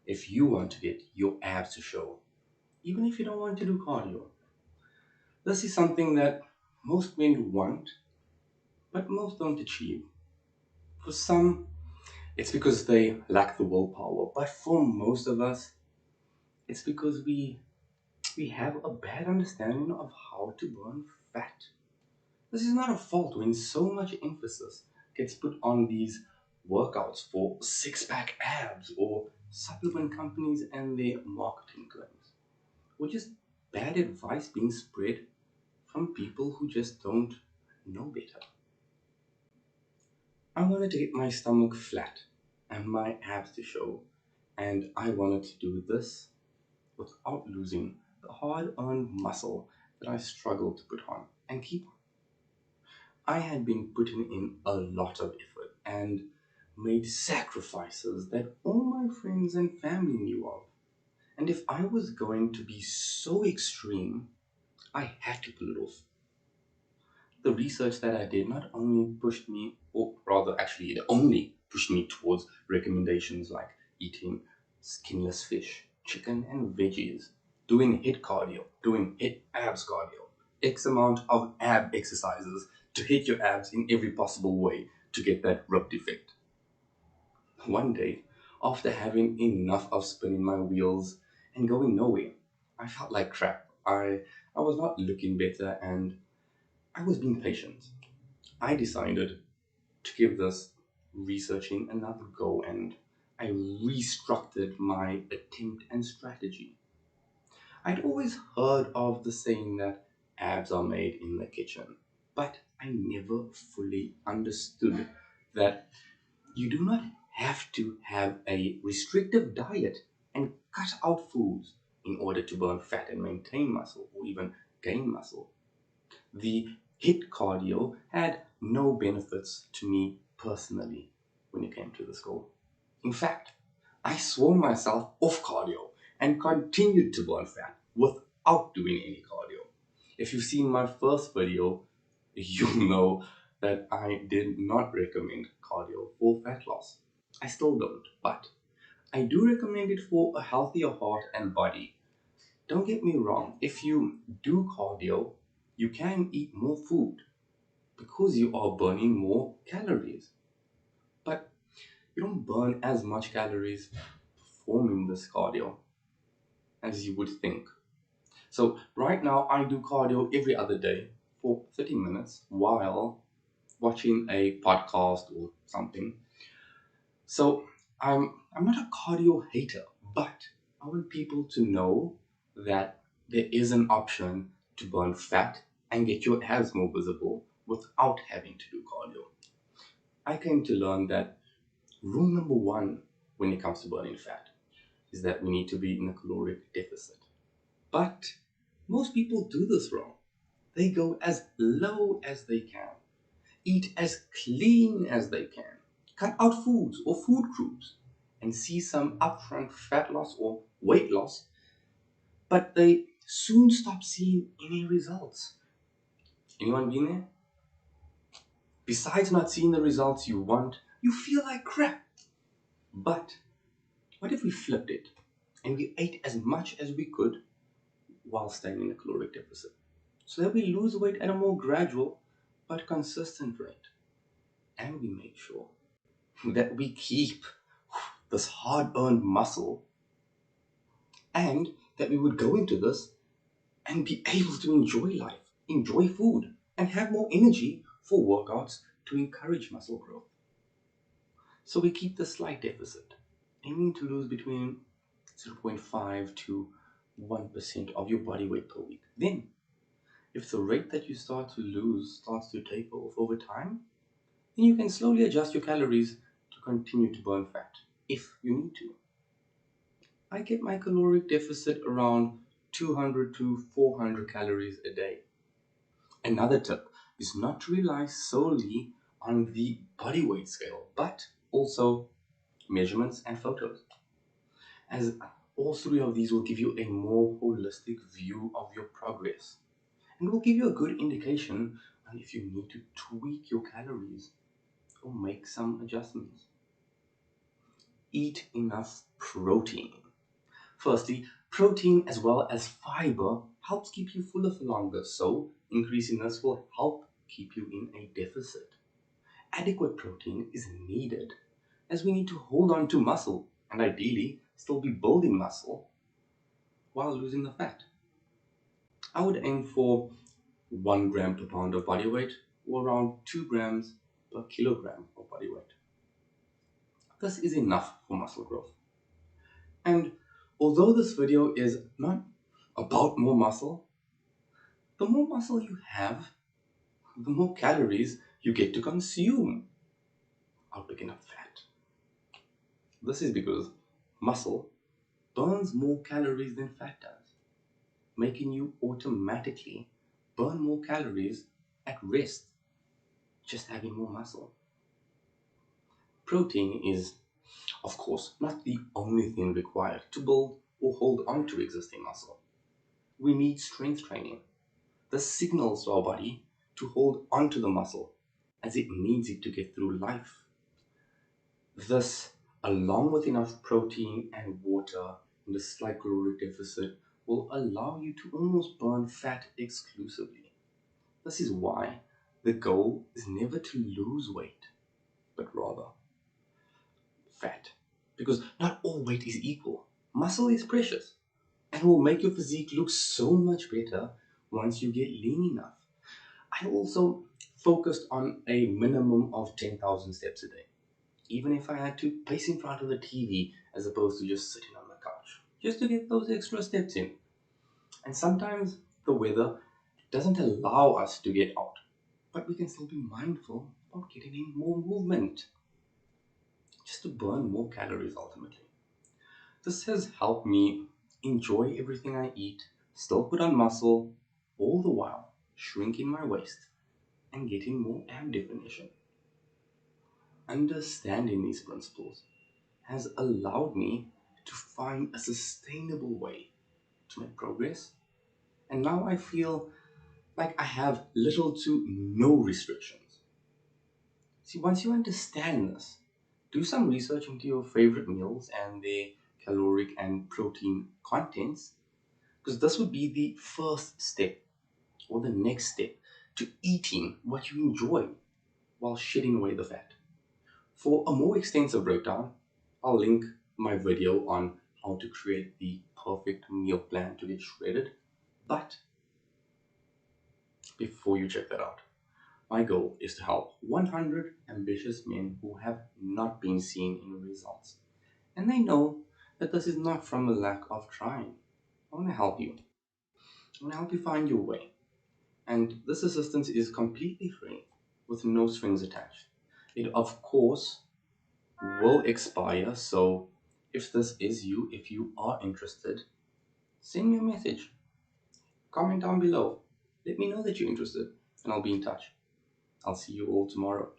if you want to get your abs to show, even if you don't want to do cardio. This is something that most men want, but most don't achieve. For some, it's because they lack the willpower, but for most of us, it's because we have a bad understanding of how to burn fat. This is not a fault when so much emphasis gets put on these workouts for six pack abs or supplement companies and their marketing claims, or just bad advice being spread from people who just don't know better. I wanted to get my stomach flat and my abs to show, and I wanted to do this without losing the hard earned muscle that I struggled to put on and keep on. I had been putting in a lot of effort and made sacrifices that all my friends and family knew of. And if I was going to be so extreme, I had to pull it off. The research that I did not only pushed me, or rather, actually, it only pushed me towards recommendations like eating skinless fish, chicken, and veggies, doing HIIT cardio, doing HIIT abs cardio, X amount of ab exercises to hit your abs in every possible way to get that ripped effect. One day, after having enough of spinning my wheels and going nowhere, I felt like crap. I was not looking better and I was being patient. I decided to give this researching another go and I restructured my attempt and strategy. I'd always heard of the saying that abs are made in the kitchen, but I never fully understood that you do not have to have a restrictive diet and cut out foods in order to burn fat and maintain muscle or even gain muscle. The HIIT cardio had no benefits to me personally when it came to this goal. In fact, I swore myself off cardio and continued to burn fat without doing any cardio. If you've seen my first video, you know that I did not recommend cardio for fat loss. I still don't, but I do recommend it for a healthier heart and body. Don't get me wrong, if you do cardio, you can eat more food because you are burning more calories. But you don't burn as much calories performing this cardio as you would think. So right now I do cardio every other day for 30 minutes while watching a podcast or something. So I'm not a cardio hater, but I want people to know that there is an option to burn fat and get your abs more visible without having to do cardio. I came to learn that rule number one when it comes to burning fat is that we need to be in a caloric deficit. But most people do this wrong. They go as low as they can, eat as clean as they can, cut out foods or food groups, and see some upfront fat loss or weight loss, but they soon stop seeing any results. Anyone been there? Besides not seeing the results you want, you feel like crap. But what if we flipped it and we ate as much as we could while staying in a caloric deficit so that we lose weight at a more gradual but consistent rate? And we make sure that we keep this hard earned muscle and that we would go into this and be able to enjoy life, enjoy food, and have more energy for workouts to encourage muscle growth. So we keep the slight deficit, aiming to lose between 0.5 to 1% of your body weight per week. Then, if the rate that you start to lose starts to taper off over time, then you can slowly adjust your calories to continue to burn fat if you need to. I get my caloric deficit around 200 to 400 calories a day. Another tip is not to rely solely on the body weight scale, but also measurements and photos, as all three of these will give you a more holistic view of your progress and will give you a good indication on if you need to tweak your calories or make some adjustments. eat enough protein. Firstly, protein as well as fiber helps keep you fuller for longer, so increasing this will help keep you in a deficit. Adequate protein is needed as we need to hold on to muscle and ideally still be building muscle while losing the fat. I would aim for 1 gram per pound of body weight or around 2 grams per kilogram of body weight. This is enough for muscle growth. And although this video is not about more muscle, the more muscle you have, the more calories you get to consume out picking up fat. This is because muscle burns more calories than fat does, making you automatically burn more calories at rest, just having more muscle. Protein is, of course, not the only thing required to build or hold on to existing muscle. We need strength training. This signals to our body to hold on to the muscle as it needs it to get through life. This, along with enough protein and water and a slight caloric deficit, will allow you to almost burn fat exclusively. This is why the goal is never to lose weight, but rather fat. Because not all weight is equal. Muscle is precious and will make your physique look so much better once you get lean enough. I also focused on a minimum of 10,000 steps a day, even if I had to pace in front of the TV as opposed to just sitting on the couch, just to get those extra steps in. And sometimes the weather doesn't allow us to get out, but we can still be mindful about getting in more movement, just to burn more calories ultimately. This has helped me enjoy everything I eat, still put on muscle, all the while shrinking my waist and getting more ab definition. Understanding these principles has allowed me to find a sustainable way to make progress, and now I feel like I have little to no restrictions. See, once you understand this, do some research into your favorite meals and their caloric and protein contents, because this would be the first step or the next step to eating what you enjoy while shedding away the fat. For a more extensive breakdown, I'll link my video on how to create the perfect meal plan to get shredded. But before you check that out, my goal is to help 100 ambitious men who have not been seeing any results. And they know that this is not from a lack of trying. I want to help you. I want to help you find your way. And this assistance is completely free with no strings attached. It, of course, will expire, so if this is you, if you are interested, send me a message. Comment down below. Let me know that you're interested, and I'll be in touch. I'll see you all tomorrow.